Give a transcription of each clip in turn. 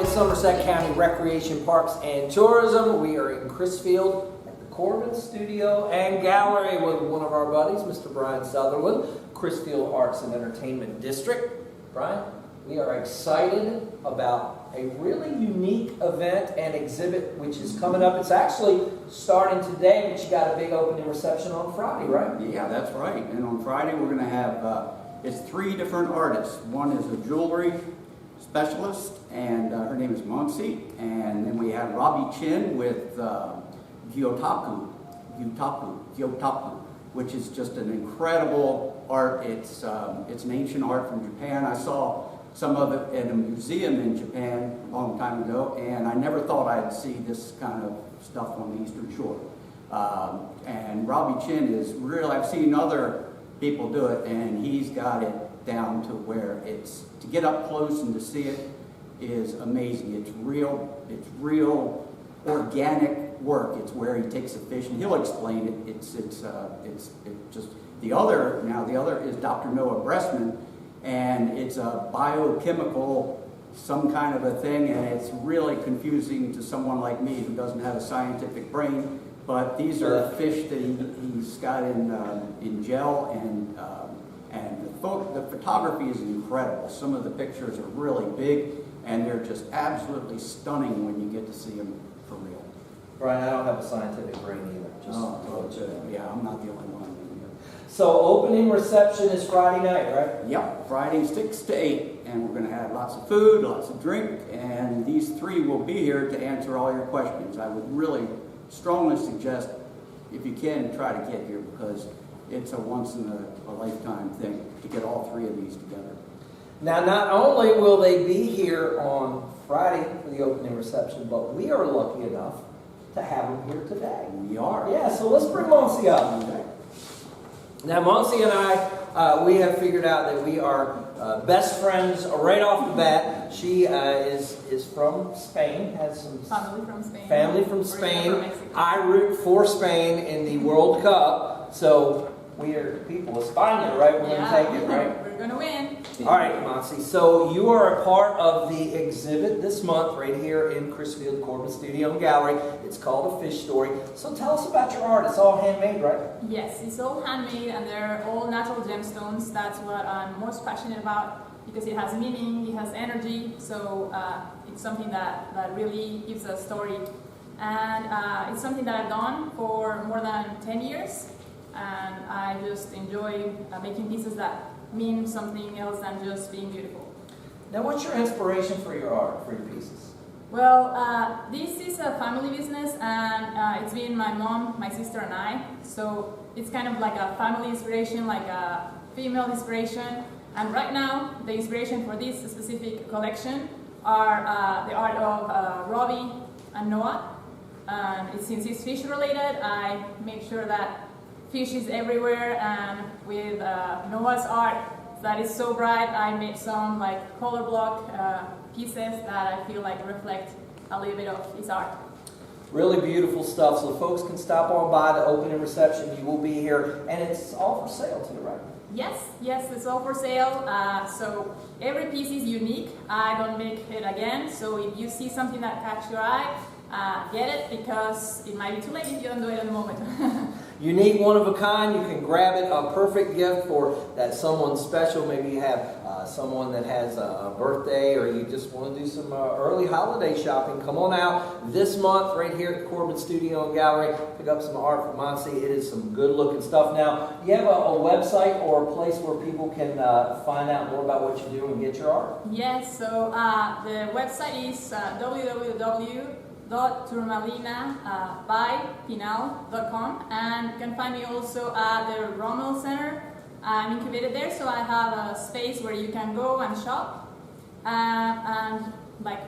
Somerset County Recreation Parks and Tourism. We are in Chrisfield at the Corbin Studio and Gallery with one of our buddies, Mr. Brian Sutherland, Chrisfield Arts and Entertainment District. Brian, we are excited about a really unique event and exhibit which is coming up. It's actually starting today, but you got a big opening reception on Friday, right? Yeah, that's right. And on Friday we're going to have, it's 3 different artists. One is a jewelry specialist, and her name is Monsi, and then we have Robbie Chin with Gyotaku, which is just an incredible art. It's an ancient art from Japan. I saw some of it in a museum in Japan a long time ago, and I never thought I'd see this kind of stuff on the Eastern Shore. And Robbie Chin is real. I've seen other people do it, and he's got it down to where it's, to get up close and to see it is amazing. It's real organic work. It's where he takes a fish, and he'll explain it. It's just the other is Dr. Noah Bressman, and it's a biochemical, some kind of a thing, and it's really confusing to someone like me who doesn't have a scientific brain. But these are fish that he's got in gel, and the photography is incredible. Some of the pictures are really big, and they're just absolutely stunning when you get to see them for real. Brian, I don't have a scientific brain either. Yeah, I'm not the only one. So opening reception is Friday night, right? Yep, Friday 6 to 8, and we're going to have lots of food, lots of drink, and these 3 will be here to answer all your questions. I would really strongly suggest, if you can, try to get here, because it's a once-in-a-lifetime thing to get all 3 of these together. Now, not only will they be here on Friday for the opening reception, but we are lucky enough to have them here today. We are. Yeah, so let's bring Monsi up. Now, Monsi and I, we have figured out that we are best friends right off the bat. She is from Spain, has some family from Spain. Family from Spain. I root for Spain in the World Cup, so we are people of España, right? We're going to take it, right? We're going to win. All right, Monsi. So you are a part of the exhibit this month right here in Chrisfield Corbin Studio Gallery. It's called A Fish Story. So tell us about your art. It's all handmade, right? Yes, it's all handmade, and they're all natural gemstones. That's what I'm most passionate about, because it has meaning, it has energy. So it's something that really gives a story. And it's something that I've done for more than 10 years. And I just enjoy making pieces that mean something else than just being beautiful. Now, what's your inspiration for your art, for your pieces? Well, this is a family business, and it's been my mom, my sister, and I. So it's kind of like a family inspiration, like a female inspiration. And right now, the inspiration for this specific collection are the art of Robbie and Noah. And since it's fish related, I make sure that fish is everywhere, and with Noah's art that is so bright, I made some like color block pieces that I feel like reflect a little bit of his art. Really beautiful stuff. So folks can stop on by the opening reception. You will be here, and it's all for sale too, right? Yes, it's all for sale. So every piece is unique. I don't make it again. So if you see something that catches your eye, get it, because it might be too late if you don't do it at the moment. Unique, one of a kind. You can grab it. A perfect gift for that someone special. Maybe you have someone that has a birthday, or you just want to do some early holiday shopping. Come on out this month right here at Corbin Studio Gallery. Pick up some art from Monsi. It is some good looking stuff. Now, you have a website or a place where people can find out more about what you do and get your art? Yes, so the website is www.turmalina by Pinal.com, and you can find me also at the Rommel Center. I'm incubated there, so I have a space where you can go and shop, and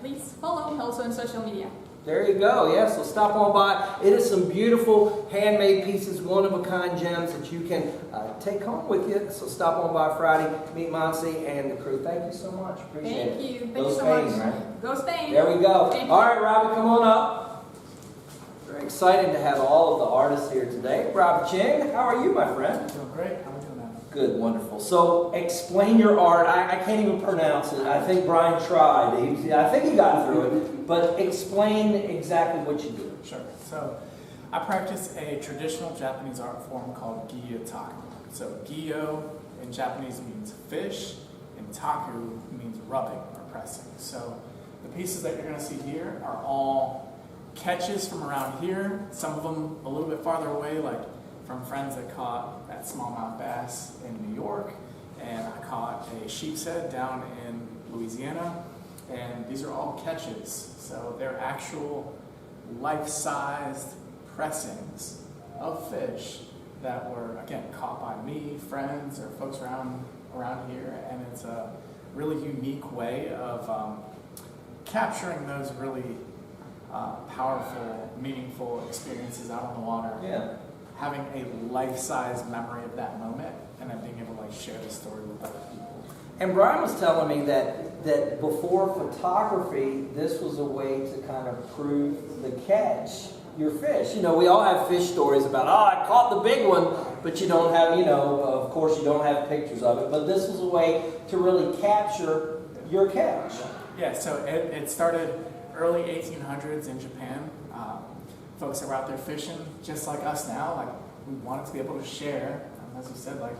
please follow also on social media. There you go. Yeah, so stop on by. It is some beautiful handmade pieces, one-of-a-kind gems that you can take home with you. So stop on by Friday, meet Monsi and the crew. Thank you so much. Appreciate it. Thank you. Thank Go you so Spain, much. right? Go Spain. There we go. Thank you. All right, Robbie, come on up. Very exciting to have all of the artists here today. Rob Ching, how are you, my friend? Doing great. How are we doing now? Good, wonderful. So explain your art. I can't even pronounce it. I think Brian tried. I think he got through it. But explain exactly what you do. Sure. So I practice a traditional Japanese art form called Gyo-taku. So Gyo in Japanese means fish, and taku means rubbing or pressing. So the pieces that you're going to see here are all catches from around here. Some of them a little bit farther away, like from friends that caught that smallmouth bass in New York, and I caught a sheep's head down in Louisiana, and these are all catches. So they're actual life-sized pressings of fish that were, again, caught by me, friends, or folks around here, and it's a really unique way of capturing those really powerful, meaningful experiences out on the water. Yeah. Having a life-size memory of that moment, and then being able to like share the story with other people. And Brian was telling me that before photography, this was a way to kind of prove the catch, your fish. You know, we all have fish stories about, I caught the big one, but you don't have, of course you don't have pictures of it. But this was a way to really capture your catch. Yeah, so it started early 1800s in Japan. Folks that were out there fishing, just like us now, like we wanted to be able to share, as you said, like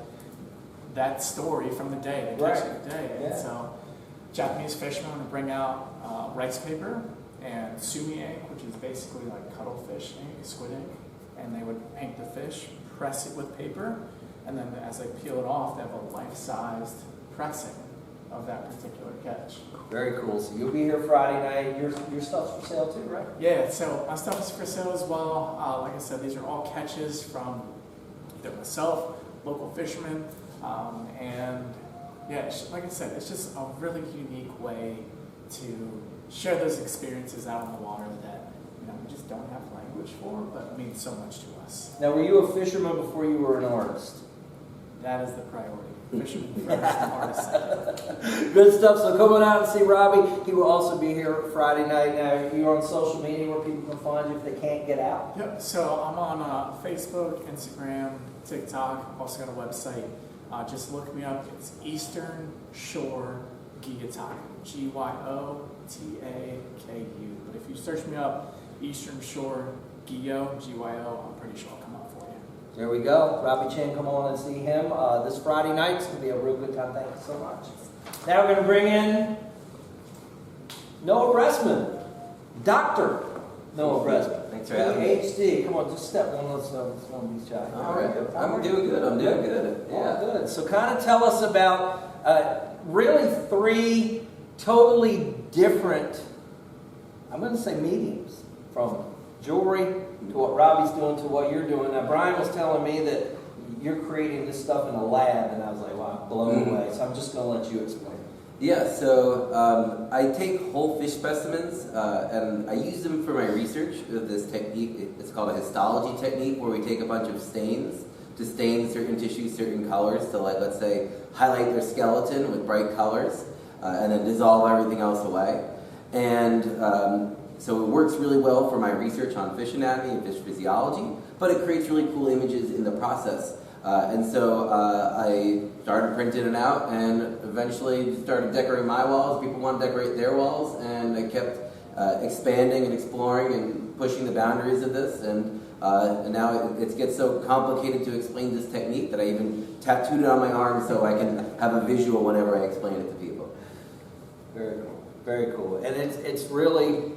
that story from the day, the catch of the day. Yeah. And so Japanese fishermen would bring out rice paper and sumi ink, which is basically like cuttlefish ink, squid ink, and they would paint the fish, press it with paper, and then as they peel it off, they have a life-sized pressing of that particular catch. Very cool. So you'll be here Friday night. Your stuff's for sale too, right? Yeah, so my stuff is for sale as well. Like I said, these are all catches from either myself, local fishermen, and yeah, like I said, it's just a really unique way to share those experiences out on the water that we just don't have language for, but means so much to us. Now, were you a fisherman before you were an artist? That is the priority. Fisherman first, artist second. Good stuff. So come on out and see Robbie. He will also be here Friday night. Now, you're on social media where people can find you if they can't get out. Yep, so I'm on Facebook, Instagram, TikTok. I've also got a website. Just look me up. It's Eastern Shore Gyo-taku. Gyotaku. But if you search me up, Eastern Shore Gyo, Gyo, I'm pretty sure I'll come up for you. There we go. Robbie Chen, come on and see him this Friday night. It's going to be a real good time. Thank you so much. Now we're going to bring in Noah Bressman. Dr. Noah Bressman. Thanks for having me. PhD. Come on, just step one. Let's one of these guys. All right. I'm doing good. I'm doing good. Yeah, good. So kind of tell us about really three totally different, I'm going to say mediums, from jewelry to what Robbie's doing to what you're doing. Now, Brian was telling me that you're creating this stuff in a lab, and I was like, wow, blown away. So I'm just going to let you explain. Yeah, so I take whole fish specimens and I use them for my research with this technique. It's called a histology technique, where we take a bunch of stains to stain certain tissues, certain colors, to, like, let's say, highlight their skeleton with bright colors, and then dissolve everything else away. And so it works really well for my research on fish anatomy and fish physiology, but it creates really cool images in the process. And so I started printing it out, and eventually started decorating my walls. People want to decorate their walls, and I kept expanding and exploring and pushing the boundaries of this. And now it gets so complicated to explain this technique that I even tattooed it on my arm so I can have a visual whenever I explain it to people. Very cool. Very cool. And it's really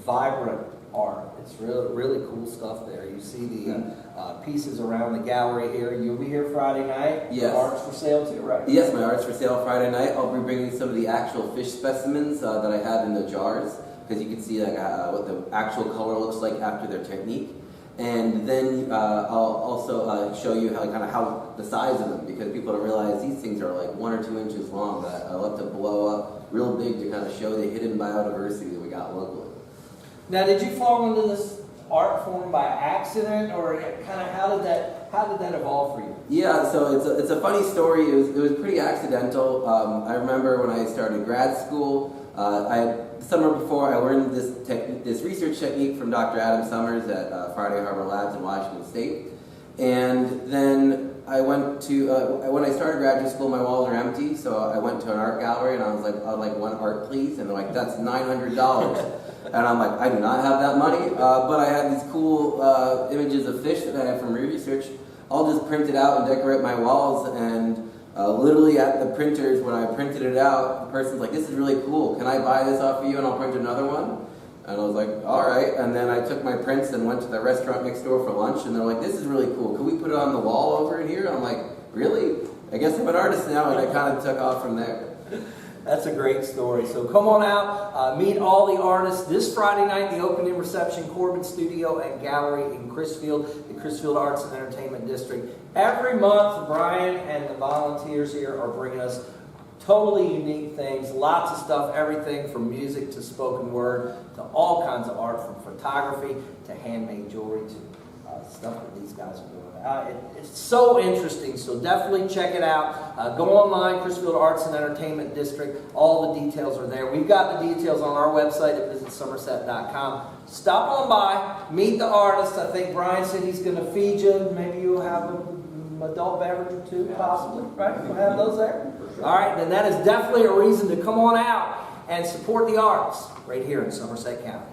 vibrant art. It's really cool stuff there. You see the pieces around the gallery here. You'll be here Friday night. Yes. Art's for sale too, right? Yes, my art's for sale Friday night. I'll be bringing some of the actual fish specimens that I have in the jars, because you can see like what the actual color looks like after their technique. And then I'll also show you how the size of them, because people don't realize these things are like 1 or 2 inches long. But I love to blow up real big to kind of show the hidden biodiversity that we got locally. Now, did you fall into this art form by accident, or kind of how did that evolve for you? Yeah, so it's a funny story. It was pretty accidental. I remember when I started grad school, the summer before, I learned this research technique from Dr. Adam Summers at Friday Harbor Labs in Washington State. And then I went to, when I started graduate school, my walls were empty, so I went to an art gallery and I was like, I'd like one art please, and they're like, that's $900. And I'm like, I do not have that money, but I had these cool images of fish that I had from research. I'll just print it out and decorate my walls, and literally at the printers, when I printed it out, the person's like, this is really cool, can I buy this off of you and I'll print another one? And I was like, all right. And then I took my prints and went to the restaurant next door for lunch, and they're like, this is really cool, can we put it on the wall over in here? And I'm like, really? I guess I'm an artist now, and I kind of took off from there. That's a great story. So come on out, meet all the artists. This Friday night, the opening reception, Corbin Studio Gallery in Crisfield, the Crisfield Arts and Entertainment District. Every month, Brian and the volunteers here are bringing us totally unique things, lots of stuff, everything from music to spoken word to all kinds of art, from photography to handmade jewelry to stuff that these guys are doing. It's so interesting, so definitely check it out. Go online, Crisfield Arts and Entertainment District. All the details are there. We've got the details on our website at visitsomerset.com. Stop on by, meet the artists. I think Brian said he's going to feed you. Maybe you'll have an adult beverage or two, possibly, right? We'll have those there. All right, then that is definitely a reason to come on out and support the arts right here in Somerset County.